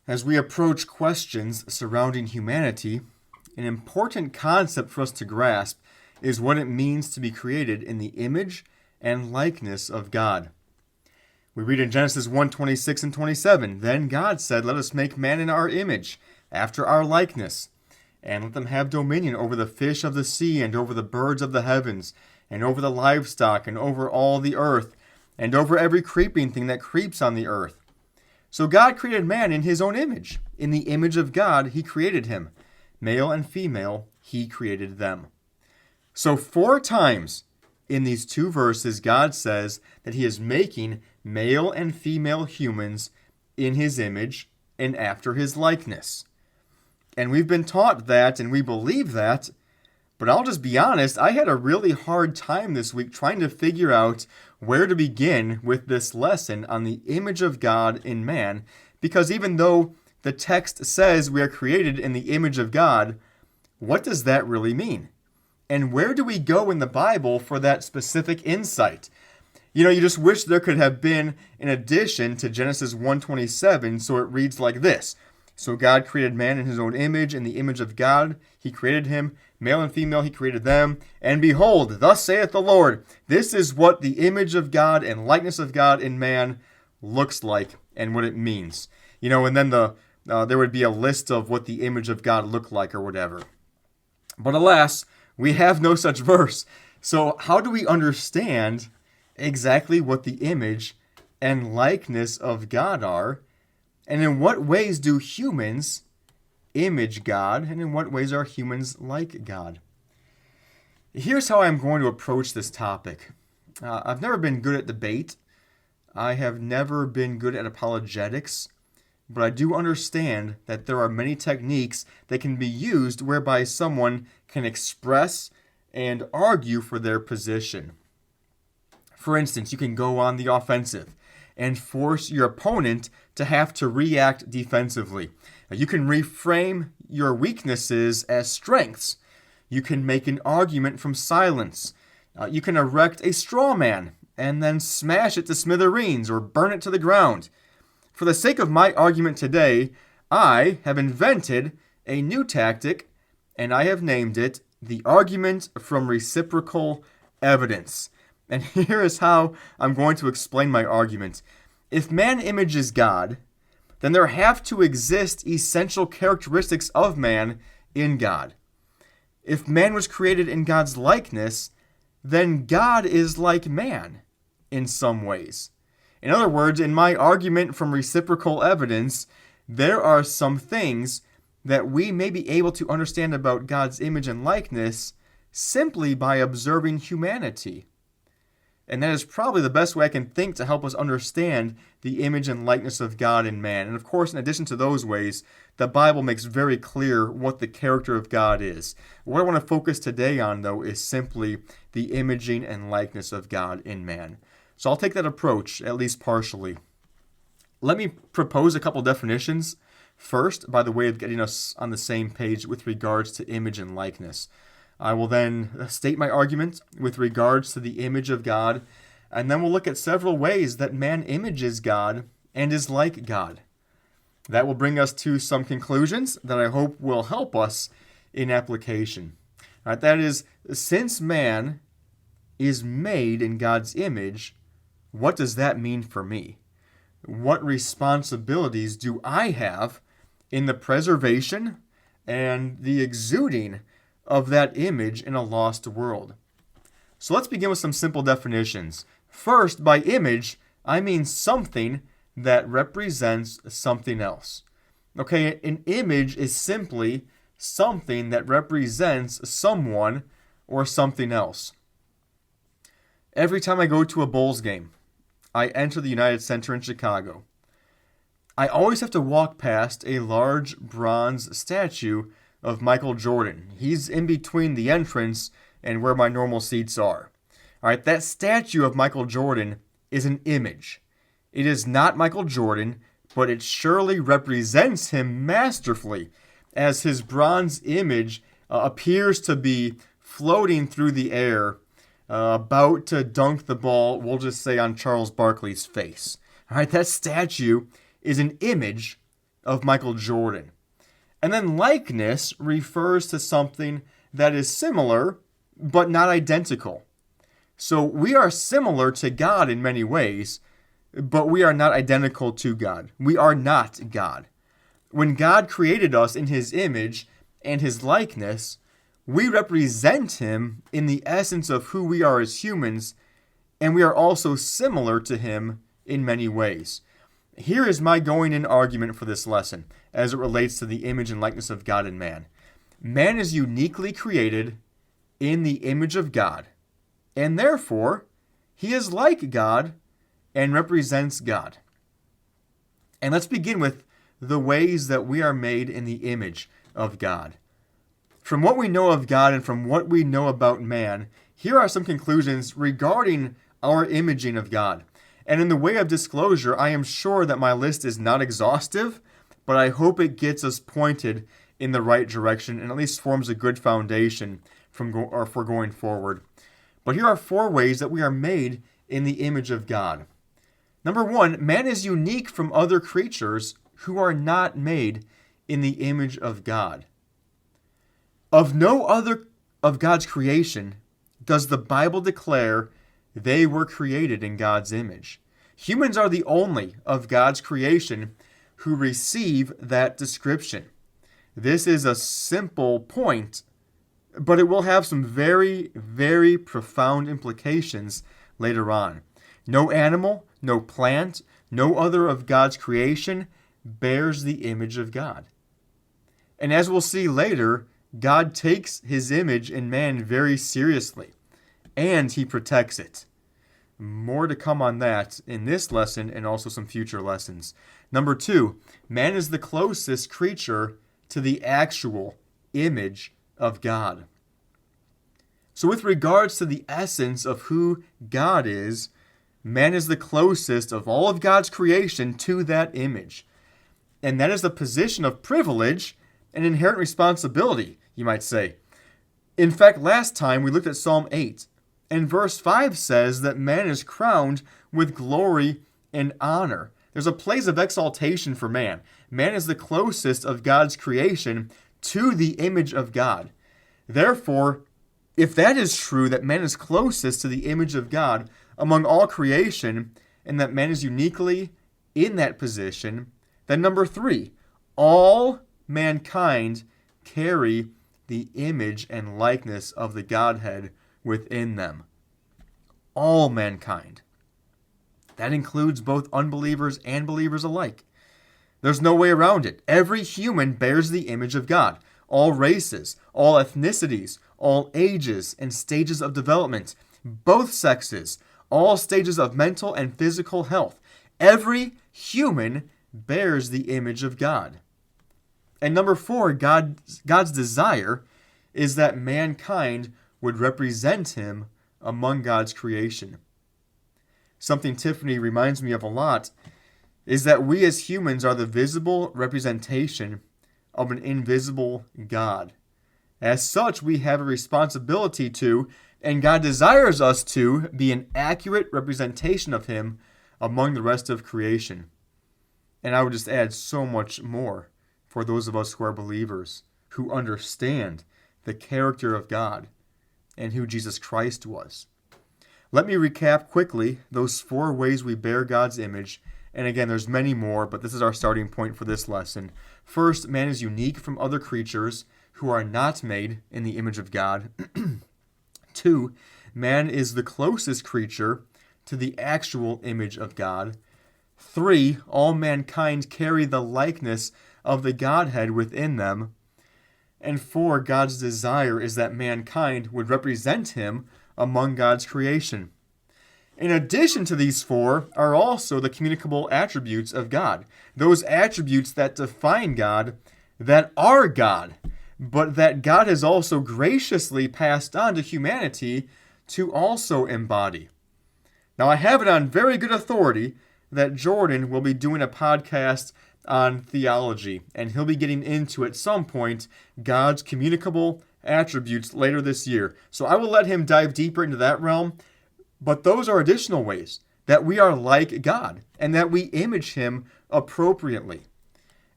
As we approach questions surrounding humanity, an important concept for us to grasp is what it means to be created in the image and likeness of God. We read in Genesis 1:26 and 27, "Then God said, 'Let us make man in our image, after our likeness, and let them have dominion over the fish of the sea, and over the birds of the heavens, and over the livestock, and over all the earth, and over every creeping thing that creeps on the earth.'" So God created man in his own image. In the image of God, he created him. Male and female, he created them. So 4 times in these 2 verses, God says that he is making male and female humans in his image and after his likeness. And we've been taught that, and we believe that, but I'll just be honest, I had a really hard time this week trying to figure out where to begin with this lesson on the image of God in man, because even though the text says we are created in the image of God, what does that really mean? And where do we go in the Bible for that specific insight? You just wish there could have been an addition to Genesis 1:27, so it reads like this. So God created man in his own image, in the image of God he created him, male and female he created them. And behold, thus saith the Lord, this is what the image of God and likeness of God in man looks like and what it means. And then there would be a list of what the image of God looked like or whatever. But alas, we have no such verse. So how do we understand exactly what the image and likeness of God are? And in what ways do humans image God? And in what ways are humans like God? Here's how I'm going to approach this topic. I've never been good at debate. I have never been good at apologetics. But I do understand that there are many techniques that can be used whereby someone can express and argue for their position. For instance, you can go on the offensive and force your opponent to have to react defensively. You can reframe your weaknesses as strengths. You can make an argument from silence. You can erect a straw man and then smash it to smithereens or burn it to the ground. For the sake of my argument today, I have invented a new tactic, and I have named it the argument from reciprocal evidence. And here is how I'm going to explain my argument. If man images God, then there have to exist essential characteristics of man in God. If man was created in God's likeness, then God is like man in some ways. In other words, in my argument from reciprocal evidence, there are some things that we may be able to understand about God's image and likeness simply by observing humanity. And that is probably the best way I can think to help us understand the image and likeness of God in man. And of course, in addition to those ways, the Bible makes very clear what the character of God is. What I want to focus today on, though, is simply the imaging and likeness of God in man. So I'll take that approach, at least partially. Let me propose a couple definitions first, by the way of getting us on the same page with regards to image and likeness. I will then state my argument with regards to the image of God, and then we'll look at several ways that man images God and is like God. That will bring us to some conclusions that I hope will help us in application. All right, that is, since man is made in God's image, what does that mean for me? What responsibilities do I have in the preservation and the exuding of that image in a lost world? So let's begin with some simple definitions. First, by image, I mean something that represents something else. Okay, an image is simply something that represents someone or something else. Every time I go to a Bulls game, I enter the United Center in Chicago. I always have to walk past a large bronze statue of Michael Jordan. He's in between the entrance and where my normal seats are. All right, that statue of Michael Jordan is an image. It is not Michael Jordan, but it surely represents him masterfully, as his bronze image appears to be floating through the air, about to dunk the ball, we'll just say, on Charles Barkley's face. All right, that statue is an image of Michael Jordan. And then likeness refers to something that is similar but not identical. So we are similar to God in many ways, but we are not identical to God. We are not God. When God created us in his image and his likeness, we represent him in the essence of who we are as humans, and we are also similar to him in many ways. Here is my going in argument for this lesson as it relates to the image and likeness of God in man. Man is uniquely created in the image of God, and therefore he is like God and represents God. And let's begin with the ways that we are made in the image of God. From what we know of God and from what we know about man, here are some conclusions regarding our imaging of God. And in the way of disclosure, I am sure that my list is not exhaustive, but I hope it gets us pointed in the right direction and at least forms a good foundation for going forward. But here are 4 ways that we are made in the image of God. Number 1, man is unique from other creatures who are not made in the image of God. Of no other of God's creation does the Bible declare they were created in God's image. Humans are the only of God's creation who receive that description. This is a simple point, but it will have some very, very profound implications later on. No animal, no plant, no other of God's creation bears the image of God. And as we'll see later, God takes his image in man very seriously, and he protects it. More to come on that in this lesson and also some future lessons. Number 2, man is the closest creature to the actual image of God. So with regards to the essence of who God is, man is the closest of all of God's creation to that image. And that is a position of privilege and inherent responsibility, you might say. In fact, last time we looked at Psalm 8, and verse 5 says that man is crowned with glory and honor. There's a place of exaltation for man. Man is the closest of God's creation to the image of God. Therefore, if that is true, that man is closest to the image of God among all creation, and that man is uniquely in that position, then number 3, all mankind carry the image and likeness of the Godhead within them. All mankind. That includes both unbelievers and believers alike. There's no way around it. Every human bears the image of God. All races, all ethnicities, all ages and stages of development, both sexes, all stages of mental and physical health. Every human bears the image of God. And number 4, God's desire is that mankind would represent him among God's creation. Something Tiffany reminds me of a lot is that we as humans are the visible representation of an invisible God. As such, we have a responsibility to, and God desires us to, be an accurate representation of him among the rest of creation. And I would just add so much more for those of us who are believers, who understand the character of God and who Jesus Christ was. Let me recap quickly those 4 ways we bear God's image. And again, there's many more, but this is our starting point for this lesson. First, man is unique from other creatures who are not made in the image of God. 2, man is the closest creature to the actual image of God. 3, all mankind carry the likeness of the Godhead within them. And 4, God's desire is that mankind would represent him among God's creation. In addition to these 4 are also the communicable attributes of God, those attributes that define God, that are God, but that God has also graciously passed on to humanity to also embody. Now, I have it on very good authority that Jordan will be doing a podcast on theology, and he'll be getting into at some point God's communicable attributes later this year. So I will let him dive deeper into that realm, but those are additional ways that we are like God and that we image him appropriately.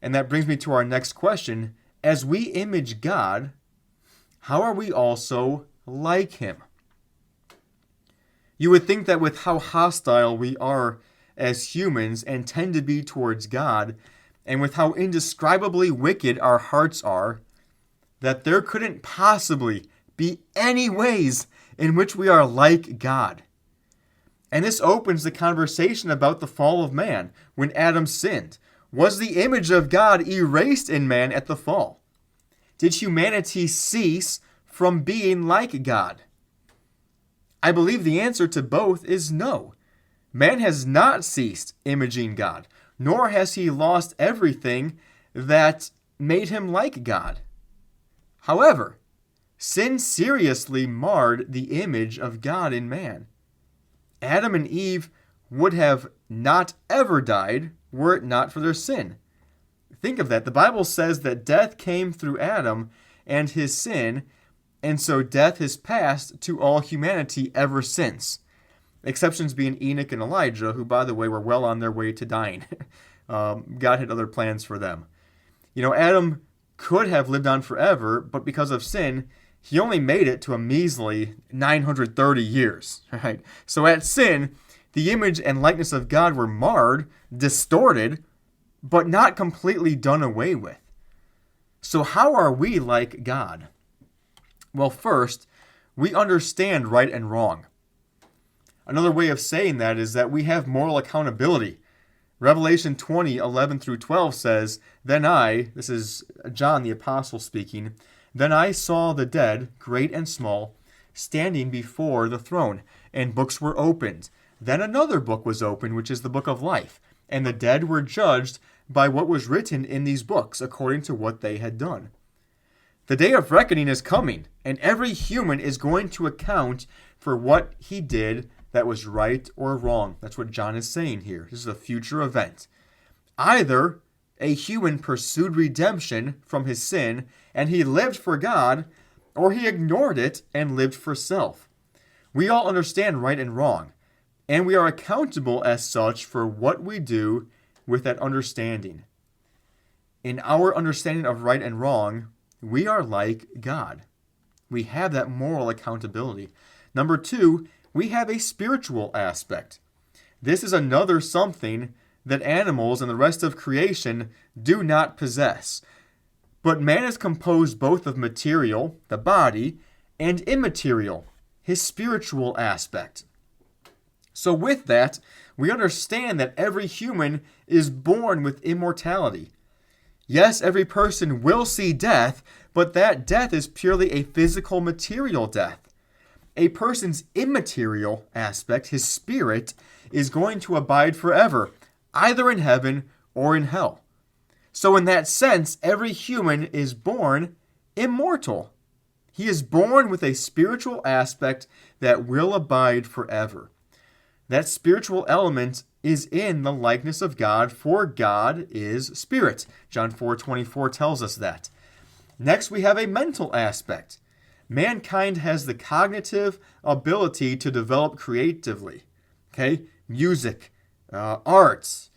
And that brings me to our next question. As we image God, how are we also like him? You would think that with how hostile we are as humans and tend to be towards God, and with how indescribably wicked our hearts are, that there couldn't possibly be any ways in which we are like God. And this opens the conversation about the fall of man when Adam sinned. Was the image of God erased in man at the fall? Did humanity cease from being like God? I believe the answer to both is no. Man has not ceased imaging God, nor has he lost everything that made him like God. However, sin seriously marred the image of God in man. Adam and Eve would have not ever died were it not for their sin. Think of that. The Bible says that death came through Adam and his sin, and so death has passed to all humanity ever since. Exceptions being Enoch and Elijah, who, by the way, were well on their way to dying. God had other plans for them. Adam could have lived on forever, but because of sin, he only made it to a measly 930 years. Right? So at sin, the image and likeness of God were marred, distorted, but not completely done away with. So how are we like God? Well, first, we understand right and wrong. Another way of saying that is that we have moral accountability. Revelation 20:11-12 says, Then I, this is John the Apostle speaking, Then I saw the dead, great and small, standing before the throne, and books were opened. Then another book was opened, which is the book of life, and the dead were judged by what was written in these books, according to what they had done. The day of reckoning is coming, and every human is going to account for what he did that was right or wrong. That's what John is saying here. This is a future event. Either a human pursued redemption from his sin and he lived for God, or he ignored it and lived for self. We all understand right and wrong, and we are accountable as such for what we do with that understanding. In our understanding of right and wrong, we are like God. We have that moral accountability. Number two, we have a spiritual aspect. This is another something that animals and the rest of creation do not possess. But man is composed both of material, the body, and immaterial, his spiritual aspect. So with that, we understand that every human is born with immortality. Yes, every person will see death, but that death is purely a physical, material death. A person's immaterial aspect, his spirit, is going to abide forever, either in heaven or in hell. So in that sense, every human is born immortal. He is born with a spiritual aspect that will abide forever. That spiritual element is in the likeness of God, for God is spirit. John 4:24 tells us that. Next, we have a mental aspect. Mankind has the cognitive ability to develop creatively. Okay? Music, arts,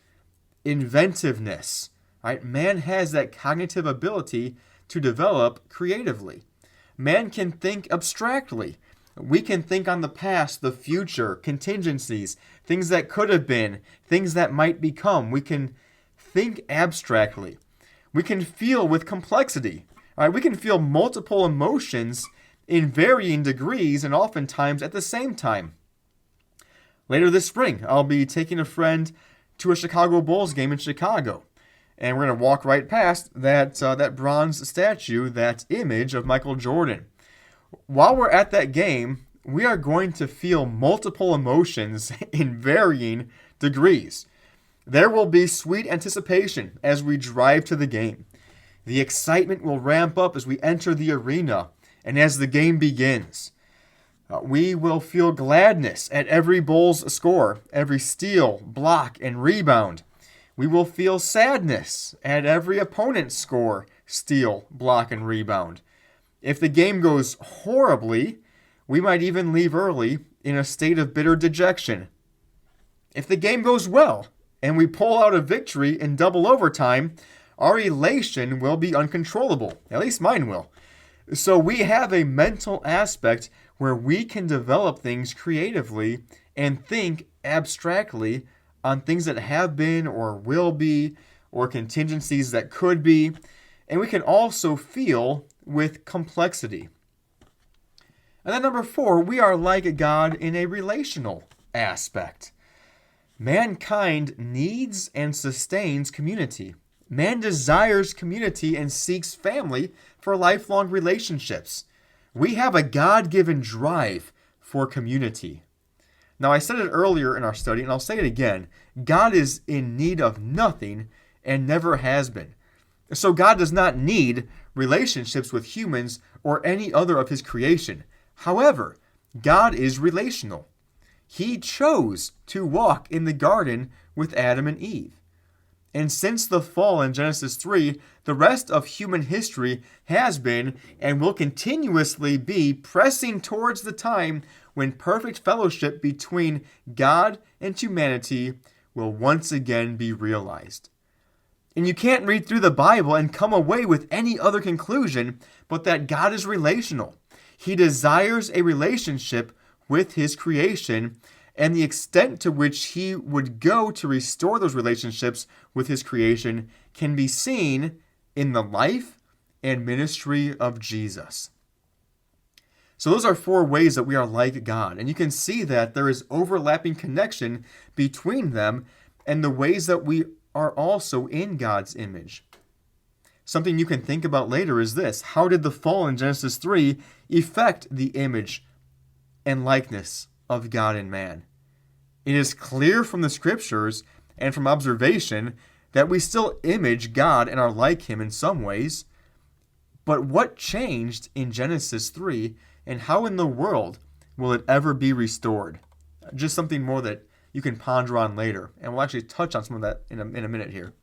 inventiveness. Right? Man has that cognitive ability to develop creatively. Man can think abstractly. We can think on the past, the future, contingencies, things that could have been, things that might become. We can think abstractly. We can feel with complexity. All right? We can feel multiple emotions in varying degrees and oftentimes at the same time. Later this spring, I'll be taking a friend to a Chicago Bulls game in Chicago. And we're going to walk right past that bronze statue, that image of Michael Jordan. While we're at that game, we are going to feel multiple emotions in varying degrees. There will be sweet anticipation as we drive to the game. The excitement will ramp up as we enter the arena and as the game begins. We will feel gladness at every Bulls score, every steal, block, and rebound. We will feel sadness at every opponent's score, steal, block, and rebound. If the game goes horribly, we might even leave early in a state of bitter dejection. If the game goes well and we pull out a victory in double overtime, our elation will be uncontrollable. At least mine will. So we have a mental aspect where we can develop things creatively and think abstractly on things that have been or will be or contingencies that could be. And we can also feel with complexity. And then number 4, we are like God in a relational aspect. Mankind needs and sustains community. Man desires community and seeks family for lifelong relationships. We have a God-given drive for community. Now, I said it earlier in our study, and I'll say it again. God is in need of nothing and never has been. So God does not need relationships with humans or any other of his creation. However, God is relational. He chose to walk in the garden with Adam and Eve. And since the fall in Genesis 3, the rest of human history has been and will continuously be pressing towards the time when perfect fellowship between God and humanity will once again be realized. And you can't read through the Bible and come away with any other conclusion but that God is relational. He desires a relationship with his creation, and the extent to which he would go to restore those relationships with his creation can be seen in the life and ministry of Jesus. So those are 4 ways that we are like God. And you can see that there is overlapping connection between them and the ways that we are also in God's image. Something you can think about later is this: how did the fall in Genesis 3 affect the image and likeness of God and man? It is clear from the scriptures and from observation that we still image God and are like him in some ways. But what changed in Genesis 3, and how in the world will it ever be restored? Just something more that you can ponder on later, and we'll actually touch on some of that in a minute here.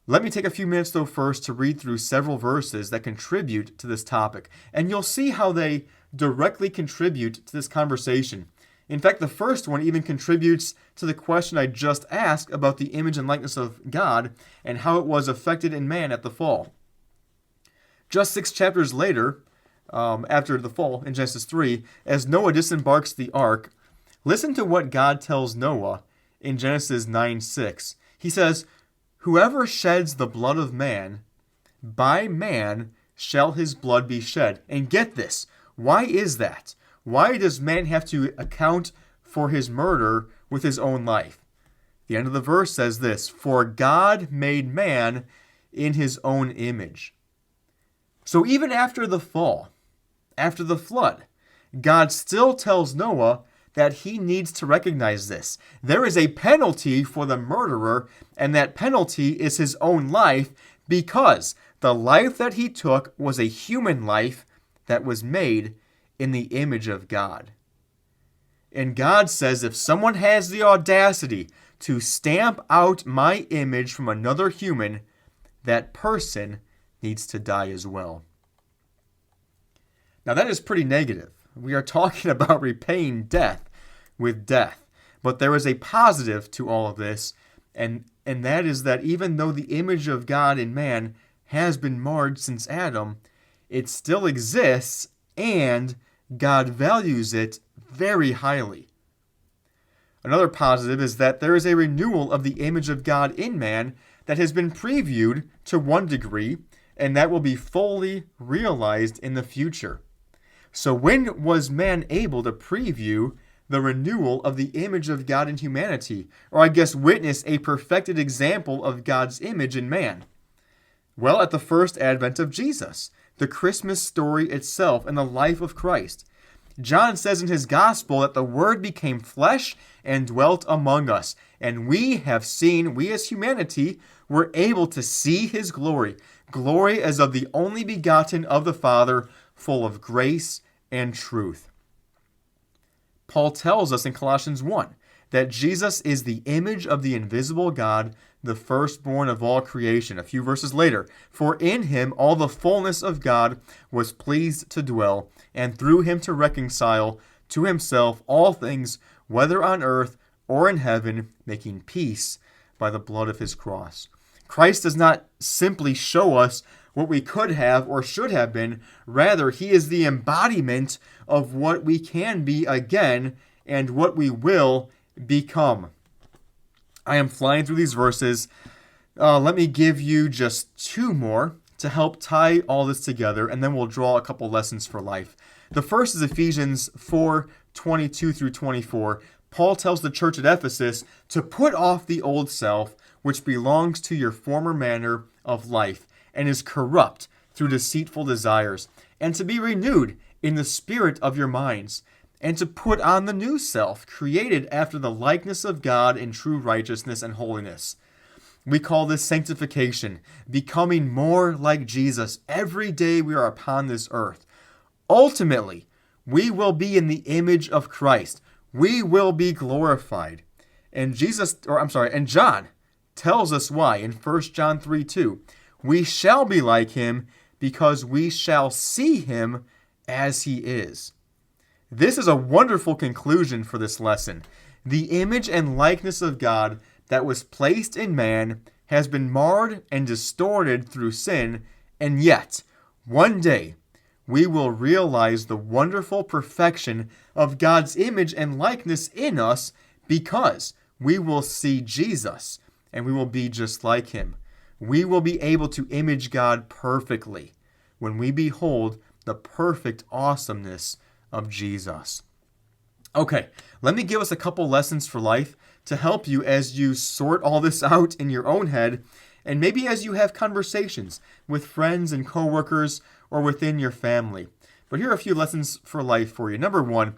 Let me take a few minutes, though, first to read through several verses that contribute to this topic, and you'll see how they directly contribute to this conversation. In fact, the first one even contributes to the question I just asked about the image and likeness of God and how it was affected in man at the fall. Just 6 chapters later, after the fall in Genesis 3, as Noah disembarks the ark, listen to what God tells Noah in Genesis 9:6. He says, "Whoever sheds the blood of man, by man shall his blood be shed." And get this, why is that? Why does man have to account for his murder with his own life? The end of the verse says this: "For God made man in his own image." So even after the fall, after the flood, God still tells Noah that he needs to recognize this. There is a penalty for the murderer, and that penalty is his own life, because the life that he took was a human life that was made in the image of God. And God says, if someone has the audacity to stamp out my image from another human, that person needs to die as well. Now that is pretty negative. We are talking about repaying death with death. But there is a positive to all of this, and that is that even though the image of God in man has been marred since Adam, it still exists, and God values it very highly. Another positive is that there is a renewal of the image of God in man that has been previewed to one degree, and that will be fully realized in the future. So when was man able to preview the renewal of the image of God in humanity, or I guess witness a perfected example of God's image in man? Well, at the first advent of Jesus, the Christmas story itself and the life of Christ. John says in his gospel that the Word became flesh and dwelt among us, and we as humanity, were able to see his glory as of the only begotten of the Father, full of grace and truth. Paul tells us in Colossians 1 that Jesus is the image of the invisible God, the firstborn of all creation. A few verses later, "For in him all the fullness of God was pleased to dwell, and through him to reconcile to himself all things, whether on earth or in heaven, making peace by the blood of his cross." Christ does not simply show us what we could have or should have been. Rather, he is the embodiment of what we can be again and what we will become. I am flying through these verses. Let me give you just two more to help tie all this together, and then we'll draw a couple lessons for life. The first is Ephesians 4:22 through 24. Paul tells the church at Ephesus to put off the old self, which belongs to your former manner of life and is corrupt through deceitful desires, and to be renewed in the spirit of your minds, and to put on the new self, created after the likeness of God in true righteousness and holiness. We call this sanctification, becoming more like Jesus every day we are upon this earth. Ultimately, we will be in the image of Christ. We will be glorified. And John tells us why in 1 John 3:2. We shall be like him because we shall see him as he is. This is a wonderful conclusion for this lesson. The image and likeness of God that was placed in man has been marred and distorted through sin, and yet, one day, we will realize the wonderful perfection of God's image and likeness in us because we will see Jesus and we will be just like him. We will be able to image God perfectly when we behold the perfect awesomeness of Jesus. Okay, let me give us a couple lessons for life to help you as you sort all this out in your own head, and maybe as you have conversations with friends and coworkers or within your family. But here are a few lessons for life for you. Number one,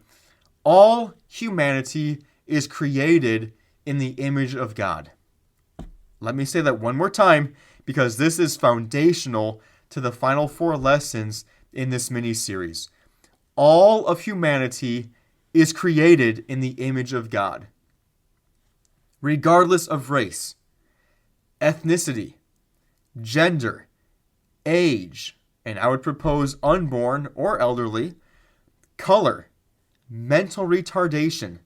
all humanity is created in the image of God. Let me say that one more time because this is foundational to the final four lessons in this mini-series. All of humanity is created in the image of God, regardless of race, ethnicity, gender, age, and I would propose unborn or elderly, color, mental retardation,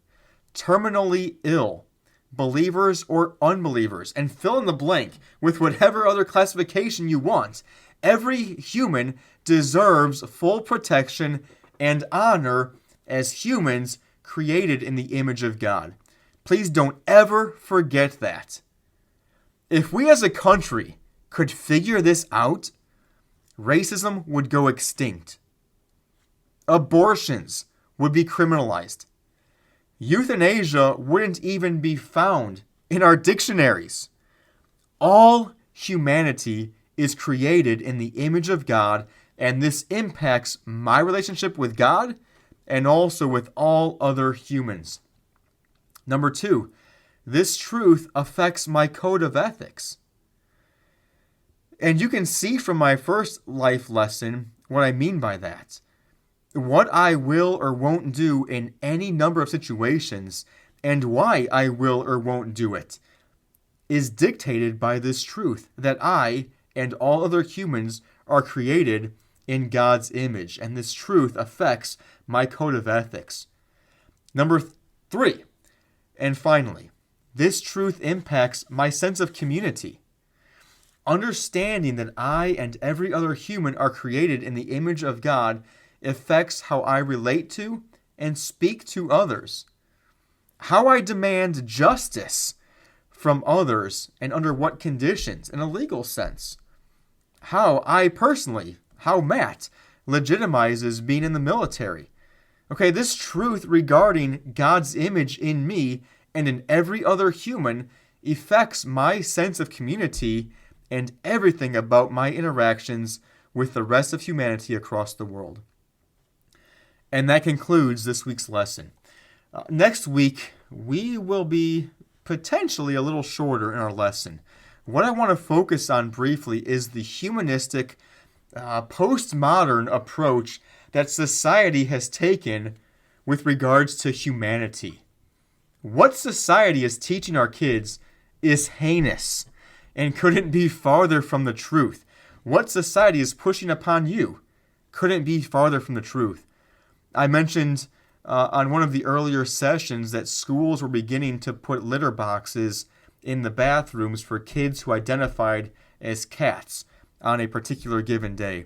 terminally ill, believers or unbelievers, and fill in the blank with whatever other classification you want. Every human deserves full protection and honor as humans created in the image of God. Please don't ever forget that. If we as a country could figure this out, racism would go extinct. Abortions would be criminalized. Euthanasia wouldn't even be found in our dictionaries. All humanity is created in the image of God, and this impacts my relationship with God and also with all other humans. Number two, this truth affects my code of ethics. And you can see from my first life lesson what I mean by that. What I will or won't do in any number of situations and why I will or won't do it is dictated by this truth that I and all other humans are created in God's image, and this truth affects my code of ethics. Number three, and finally, this truth impacts my sense of community. Understanding that I and every other human are created in the image of God affects how I relate to and speak to others, how I demand justice from others and under what conditions in a legal sense, how Matt legitimizes being in the military. Okay, this truth regarding God's image in me and in every other human affects my sense of community and everything about my interactions with the rest of humanity across the world. And that concludes this week's lesson. Next week, we will be potentially a little shorter in our lesson. What I want to focus on briefly is the humanistic, postmodern approach that society has taken with regards to humanity. What society is teaching our kids is heinous and couldn't be farther from the truth. What society is pushing upon you couldn't be farther from the truth. I mentioned on one of the earlier sessions that schools were beginning to put litter boxes in the bathrooms for kids who identified as cats on a particular given day.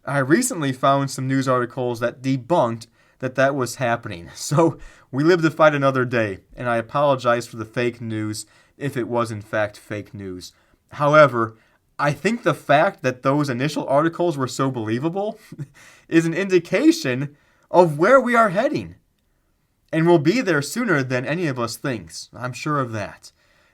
I recently found some news articles that debunked that was happening. So we live to fight another day, and I apologize for the fake news if it was in fact fake news. However, I think the fact that those initial articles were so believable is an indication of where we are heading. And we'll be there sooner than any of us thinks. I'm sure of that.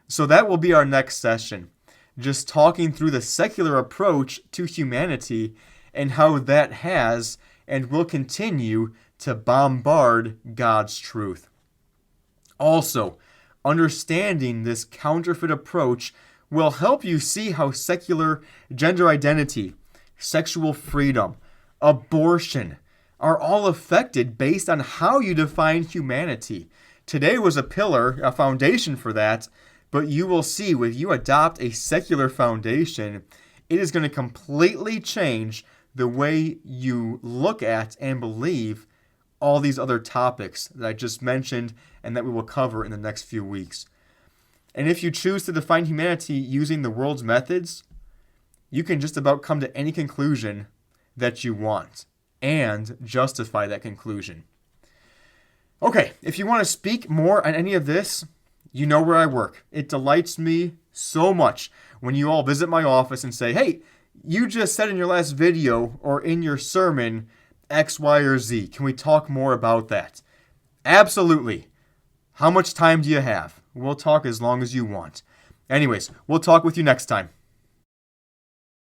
So that will be our next session. Just talking through the secular approach to humanity and how that has and will continue to bombard God's truth. Also, understanding this counterfeit approach will help you see how secular gender identity, sexual freedom, abortion are all affected based on how you define humanity. Today was a pillar, a foundation for that, but you will see when you adopt a secular foundation, it is going to completely change the way you look at and believe all these other topics that I just mentioned and that we will cover in the next few weeks. And if you choose to define humanity using the world's methods, you can just about come to any conclusion that you want and justify that conclusion. Okay, if you want to speak more on any of this, you know where I work. It delights me so much when you all visit my office and say, hey, you just said in your last video or in your sermon X, Y, or Z. Can we talk more about that? Absolutely. How much time do you have? We'll talk as long as you want. Anyways, we'll talk with you next time.